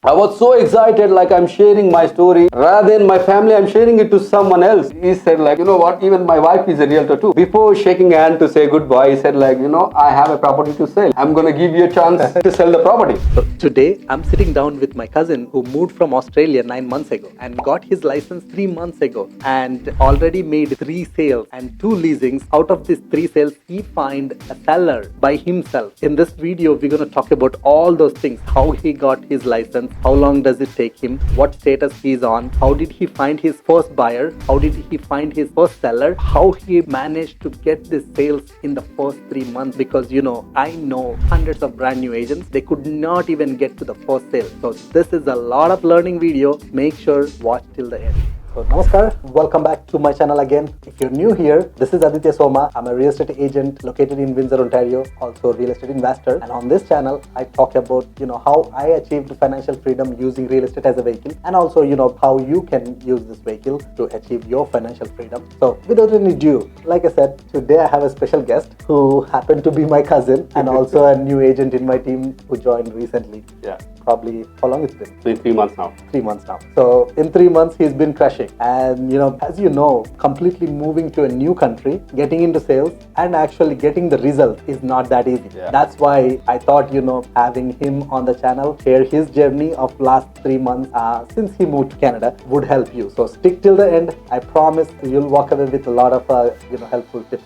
I was so excited, like I'm sharing my story. Rather than my family, I'm sharing it to someone else. He said like, you know what, even my wife is a realtor too. Before shaking hand to say goodbye, he said like, you know, I have a property to sell. I'm going to give you a chance to sell the property. So today, I'm sitting down with my cousin who moved from Australia 9 months ago and got his license 3 months ago and already made 3 sales and 2 leasings. Out of these 3 sales, he find a seller by himself. In this video, we're going to talk about all those things. How he got his license, how long does it take him, what status he's on, how did he find his first buyer, how did he find his first seller, how he managed to get the sales in the first 3 months. Because you know, I know hundreds of brand new agents, they could not even get to the first sale. So this is a lot of learning video. Make sure watch till the end. So namaskar, welcome back to my channel again. If you're new here, this is Aditya Soma. I'm a real estate agent located in Windsor, Ontario, also a real estate investor. And on this channel, I talk about, how I achieved financial freedom using real estate as a vehicle, and also, how you can use this vehicle to achieve your financial freedom. So without any ado, like I said, today I have a special guest who happened to be my cousin and also a new agent in my team who joined recently. Yeah. Probably, how long it's been? So 3 months now. 3 months now. So in 3 months, he's been crushing. And as you know, completely moving to a new country, getting into sales and actually getting the result is not that easy. Yeah. That's why I thought, having him on the channel, share his journey of last 3 months since he moved to Canada would help you. So stick till the end. I promise you'll walk away with a lot of, helpful tips.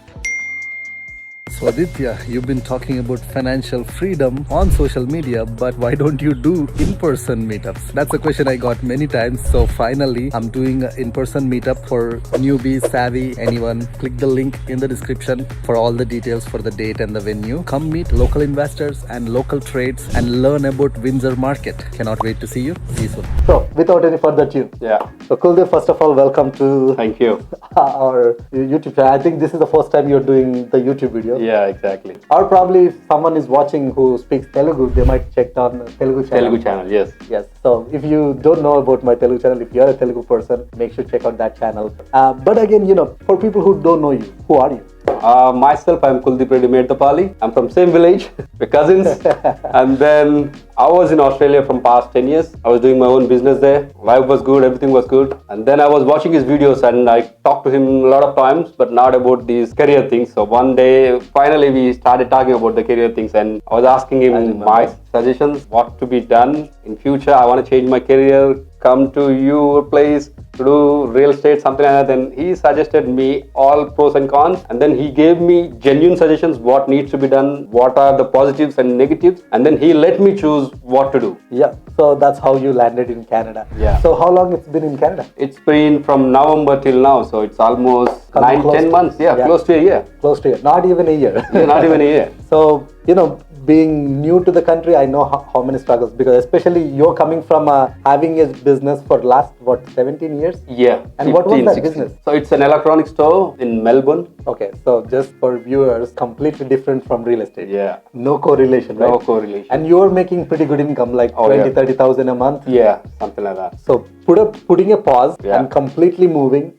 So Aditya, you've been talking about financial freedom on social media, but why don't you do in-person meetups? That's a question I got many times. So finally, I'm doing an in-person meetup for newbies, savvy, anyone. Click the link in the description for all the details for the date and the venue. Come meet local investors and local trades and learn about Windsor market. Cannot wait to see you. See you soon. So without any further ado, Yeah. So Kuldev, first of all, welcome to Thank you. our YouTube channel. I think this is the first time you're doing the YouTube video. Yeah, exactly. Or probably if someone is watching who speaks Telugu, they might check on Telugu channel. Telugu channel, yes. Yes. So if you don't know about my Telugu channel, if you're a Telugu person, make sure check out that channel. But again, for people who don't know you, who are you? Myself, I'm Kuldeep Reddy Medapalli. I'm from same village, we're cousins. And then I was in Australia from past 10 years. I was doing my own business there. Life was good, everything was good. And then I was watching his videos and I talked to him a lot of times, but not about these career things. So one day, finally, we started talking about the career things and I was asking him my suggestions, what to be done in future. I want to change my career, come to your place to do real estate, something like that. Then he suggested me all pros and cons, and then he gave me genuine suggestions what needs to be done, what are the positives and negatives, and then he let me choose what to do. Yeah. So that's how you landed in Canada. Yeah. So how long it's been in Canada? It's been from November till now, so it's almost 9-10 months. Yeah, close to a year. Close to a year. Not even a year. Yeah, not even a year. So, being new to the country, I know how many struggles, because especially you're coming from having a business for last, 17 years? Yeah. And what was 15, that 16. business? So it's an electronic store in Melbourne. Okay, so just for viewers, completely different from real estate. Yeah. No correlation, right? No correlation. And you're making pretty good income, like 30,000 a month. Yeah, something like that. So putting a pause and completely moving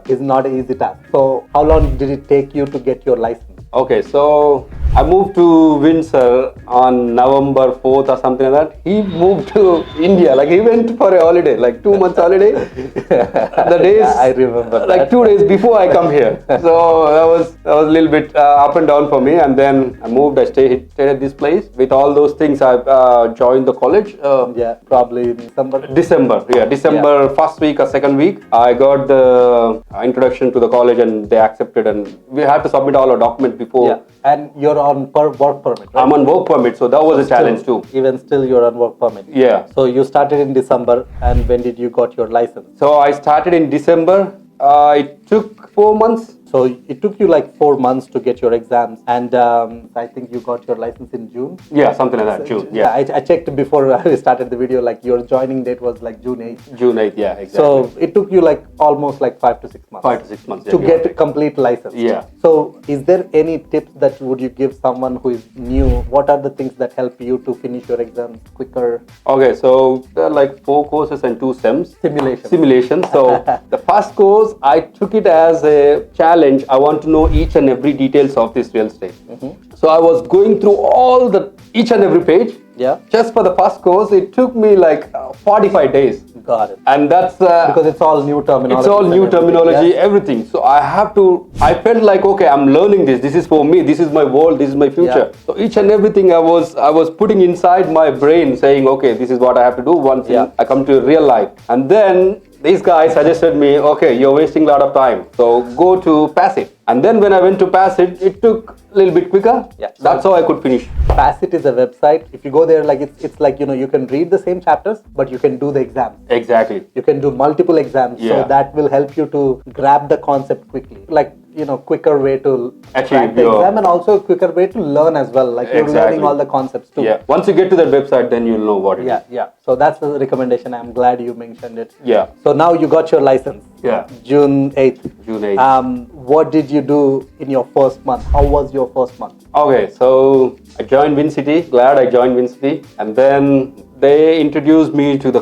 is not an easy task. So how long did it take you to get your license? Okay, so I moved to Windsor on November 4th or something like that. He moved to India, like he went for a holiday, like 2 months holiday. The days, I remember like 2 days before I come here. So that was a little bit up and down for me. And then I moved, I stayed at this place. With all those things, I joined the college. Probably in December. December first week or second week, I got the introduction to the college and they accepted, and we had to submit all our documents before. Yeah. And you're on work permit, right? I'm on work permit, so that was a challenge too. Even still, you're on work permit. Yeah. So you started in December, and when did you got your license? So I started in December. It took 4 months. So it took you like 4 months to get your exams, and I think you got your license in June. Yeah, something like that. June. Yeah. I checked before we started the video. Like your joining date was like June 8th. June 8th. Yeah, exactly. So it took you like almost like 5 to 6 months. 5 to 6 months to get a complete license. Yeah. So is there any tips that would you give someone who is new? What are the things that help you to finish your exams quicker? Okay, so there are like 4 courses and 2 SEMs. Simulation. So the first course, I took it as a challenge. I want to know each and every details of this real estate. So I was going through each and every page, Yeah. Just for the first course, it took me like 45 days. Got it. And that's Because it's all new terminology. it's all new and everything. terminology, Yes. everything. So I felt like, okay, I'm learning this. This is for me. This is my world. This is my future. Yeah. So each and everything I was putting inside my brain, saying, okay, this is what I have to do once I come to real life. And then these guys suggested me, okay, you're wasting a lot of time. So go to Passive. And then when I went to Passive, it took a little bit quicker. Yeah. That's how I could finish. Facet is a website. If you go there, like it's like, you can read the same chapters, but you can do the exams. Exactly. You can do multiple exams. Yeah. So that will help you to grab the concept quickly. Like, quicker way to crack the exam, and also a quicker way to learn as well. Like you're learning all the concepts too. Yeah. Once you get to that website, then you'll know what it is. Yeah. So that's the recommendation. I'm glad you mentioned it. Yeah. So now you got your license. Yeah. June 8th. June 8th. What did you do in your first month? How was your first month? Okay, so I joined WinCity. Glad I joined WinCity. And then they introduced me to the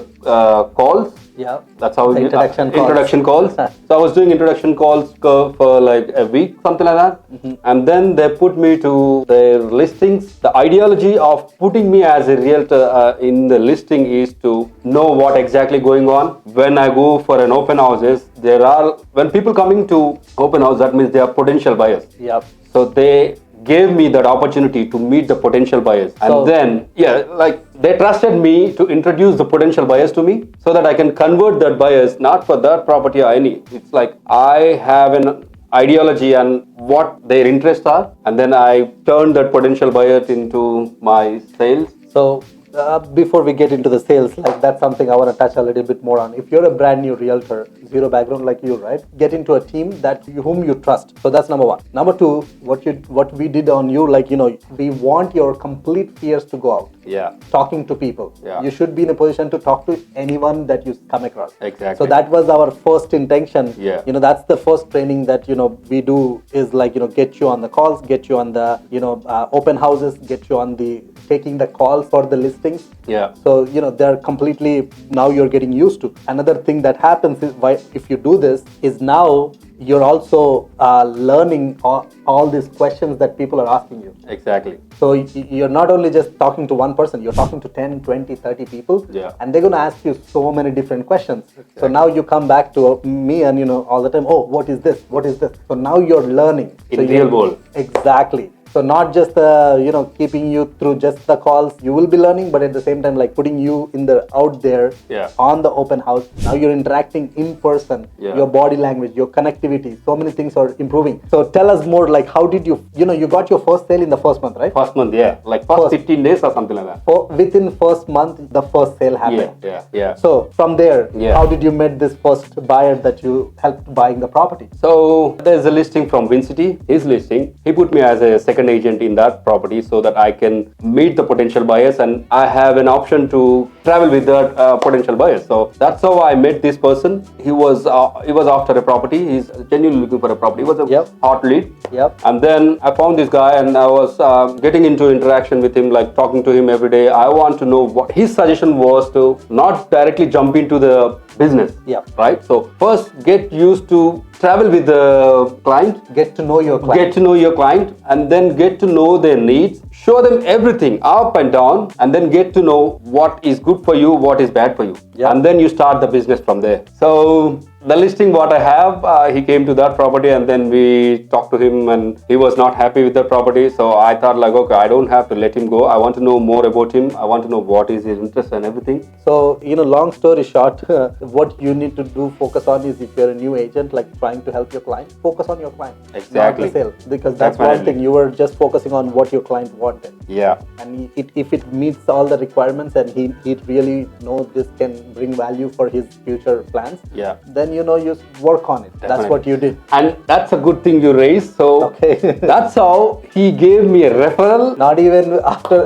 calls. Yeah. That's how the introduction calls. So I was doing introduction calls for like a week, something like that. Mm-hmm. And then they put me to their listings. The ideology of putting me as a realtor in the listing is to know what exactly going on. When I go for an open houses, when people coming to open house, that means they are potential buyers. Yep. So they gave me that opportunity to meet the potential buyers. And then, they trusted me to introduce the potential buyers to me so that I can convert that buyers, not for that property or any. It's like I have an ideology and what their interests are. And then I turned that potential buyers into my sales. So before we get into the sales, like that's something I want to touch a little bit more on. If you're a brand new realtor, zero background like you, right? Get into a team whom you trust. So that's number one. Number two, what we did on you, like, we want your complete fears to go out. Yeah. Talking to people. Yeah. You should be in a position to talk to anyone that you come across. Exactly. So that was our first intention. Yeah. That's the first training that, we do is like, get you on the calls, get you on the, open houses, get you on the taking the calls for the listings. Yeah. So, they're completely, now you're getting used to. Another thing that happens is if you do this is now you're also learning all these questions that people are asking you. Exactly. So you're not only just talking to one person, you're talking to 10, 20, 30 people. Yeah. And they're going to ask you so many different questions. Exactly. So now you come back to me and, all the time, oh, what is this? What is this? So now you're learning. In real world. Exactly. So not just keeping you through just the calls, you will be learning, but at the same time, like putting you out there on the open house. Now you're interacting in person, your body language, your connectivity, so many things are improving. So tell us more, like how did you got your first sale in the first month, right? First month, yeah. Like first 15 days or something like that. Within first month, the first sale happened. Yeah. So from there, how did you meet this first buyer that you helped buying the property? So there's a listing from WinCity, his listing. He put me as a second agent in that property so that I can meet the potential buyers and I have an option to travel with that potential buyers. So that's how I met this person. He was after a property. He's genuinely looking for a property. He was a hot lead. Yep. And then I found this guy and I was getting into interaction with him, like talking to him every day. I want to know what his suggestion was to not directly jump into the business. Yeah. Right. So first get used to travel with the client. Get to know your client. Get to know your client and then get to know their needs. Show them everything up and down and then get to know what is good for you, what is bad for you. Yeah. And then you start the business from there. So the listing what I have, he came to that property and then we talked to him and he was not happy with the property. So I thought like, okay, I don't have to let him go. I want to know more about him. I want to know what is his interest and everything. So, long story short, what you need to do, focus on is if you're a new agent, like trying to help your client, focus on your client. Exactly. Not the sale. Because that's one thing. You were just focusing on what your client wanted. Yeah. And if it meets all the requirements and he really knows this can bring value for his future plans, then you work on it. Definitely. That's what you did. And that's a good thing you raised. So that's how he gave me a referral. Not even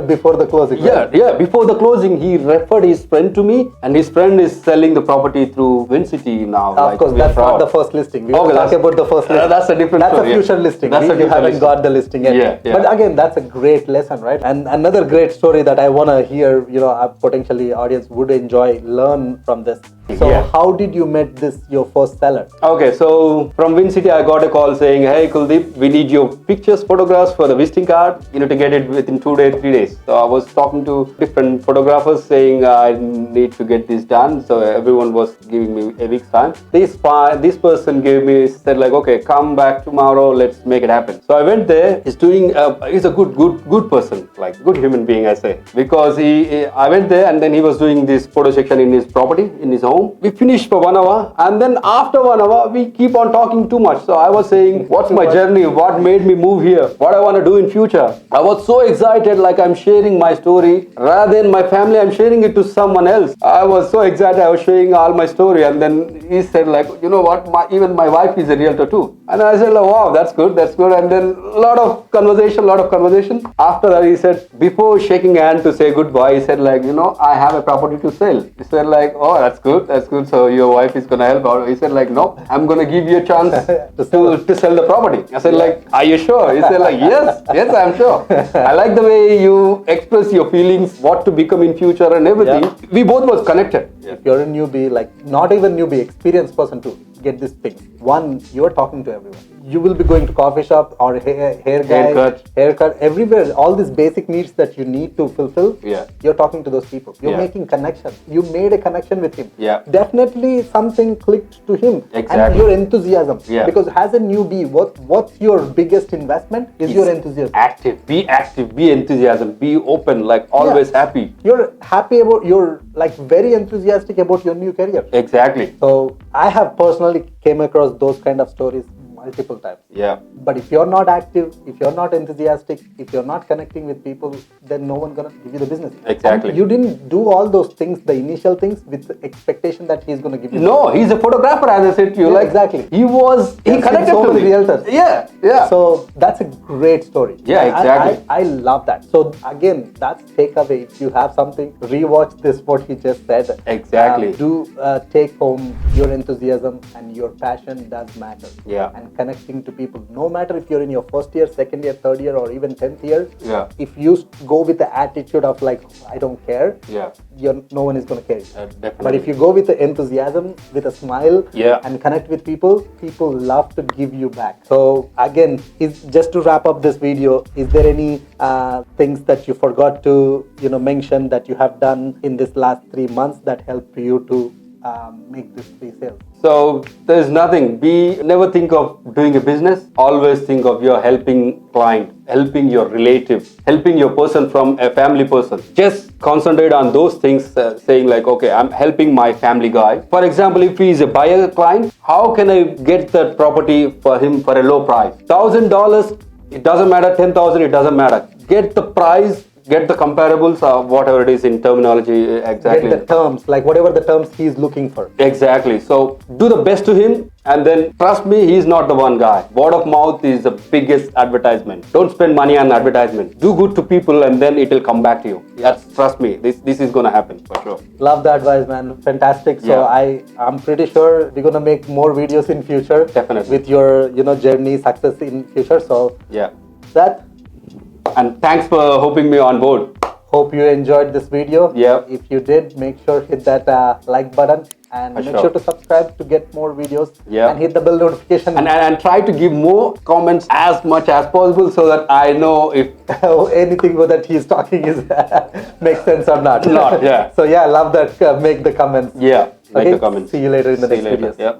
before the closing. Yeah, right? Before the closing, he referred his friend to me and his friend is selling the property through WinCity now. Of course, that's not the first listing. We will talk about the first listing. That's a different story. That's a future listing. You haven't got the listing yet. Yeah. But again, that's a great lesson, right? And another great story that I want to hear, potentially audience would learn from this. So Yeah. how did you met this your first seller? Okay, so from Win City, I got a call saying, "Hey Kuldeep, we need your pictures, photographs for the visiting card. You need to get it within 2 days, 3 days." So I was talking to different photographers saying I need to get this done. So everyone was giving me a week's time. This person said like, "Okay, come back tomorrow. Let's make it happen." So I went there. He's a good person, like good human being, I say, because I went there and then he was doing this photo section in his property, in his home. We finished for 1 hour, and then after 1 hour, we keep on talking too much. So I was saying, what's my journey? What made me move here? What I want to do in future? I was so excited, like I'm sharing my story rather than my family. I'm sharing it to someone else. I was so excited. I was sharing all my story, and then he said, like, you know what? Even my wife is a realtor too. And I said, like, wow, that's good. And then a lot of conversation. After that, he said, before shaking hand to say goodbye, he said, like, you know, I have a property to sell. He said, like, oh, that's good. So your wife is gonna help out. He said, like, no, I'm gonna give you a chance to sell the property. I said, like, are you sure? He said, like, yes, I'm sure. I like the way you express your feelings, what to become in future and everything. Yeah. We both was connected. If you're a newbie, like not even newbie, experienced person too, get this thing. One, you're talking to everyone. You will be going to coffee shop or haircut, everywhere. All these basic needs that you need to fulfill. Yeah. You're talking to those people. You're making connection. You made a connection with him. Yeah. Definitely something clicked to him. Exactly. And your enthusiasm. Yeah. Because as a newbie, what's your biggest investment is your enthusiasm. Be active, be enthusiasm, be open, like always happy. You're happy about, you're like very enthusiastic about your new career. Exactly. So I have personally came across those kind of stories multiple times. Yeah. But if you're not active, if you're not enthusiastic, if you're not connecting with people, then no one's gonna give you the business. Exactly. And you didn't do all those things, the initial things, with the expectation that he's gonna give you. No, he's a photographer, as I said to you. Yeah, like exactly. He connected so to many me. realtors. Yeah. So that's a great story. Yeah, exactly. I love that. So again, that's takeaway. If you have something, rewatch this what he just said. Exactly. Take home your enthusiasm and your passion does matter. Yeah. And connecting to people, no matter if you're in your first year, second year, third year, or even 10th year. Yeah. If you go with the attitude of like, I don't care. Yeah. No one is going to care. Definitely. But if you go with the enthusiasm, with a smile, and connect with people love to give you back. So again, just to wrap up this video, is there any things that you forgot to mention that you have done in this last 3 months that helped you to make this pre-sale? So there's nothing. Never think of doing a business. Always think of your helping client, helping your relative, helping your person from a family person. Just concentrate on those things, saying like, okay, I'm helping my family guy. For example, if he is a buyer client, how can I get that property for him for a low price? $1,000, it doesn't matter. 10,000, it doesn't matter. Get the price. Get the comparables, whatever it is in terminology, exactly. Get the terms, like whatever the terms he's looking for. Exactly. So do the best to him, and then trust me, he's not the one guy. Word of mouth is the biggest advertisement. Don't spend money on advertisement. Do good to people, and then it will come back to you. Trust me, this is gonna happen for sure. Love the advice, man. Fantastic. So I'm pretty sure we're gonna make more videos in future. Definitely. With your journey, success in future. So that. And thanks for hoping me on board. Hope you enjoyed this video. Yeah. If you did, make sure hit that like button and make sure to subscribe to get more videos. Yeah. And hit the bell notification. And try to give more comments as much as possible so that I know if anything that he's talking is makes sense or not. Not. Yeah. So love that. Make the comments. Yeah. Make the comments. See you later in the next videos. Yeah.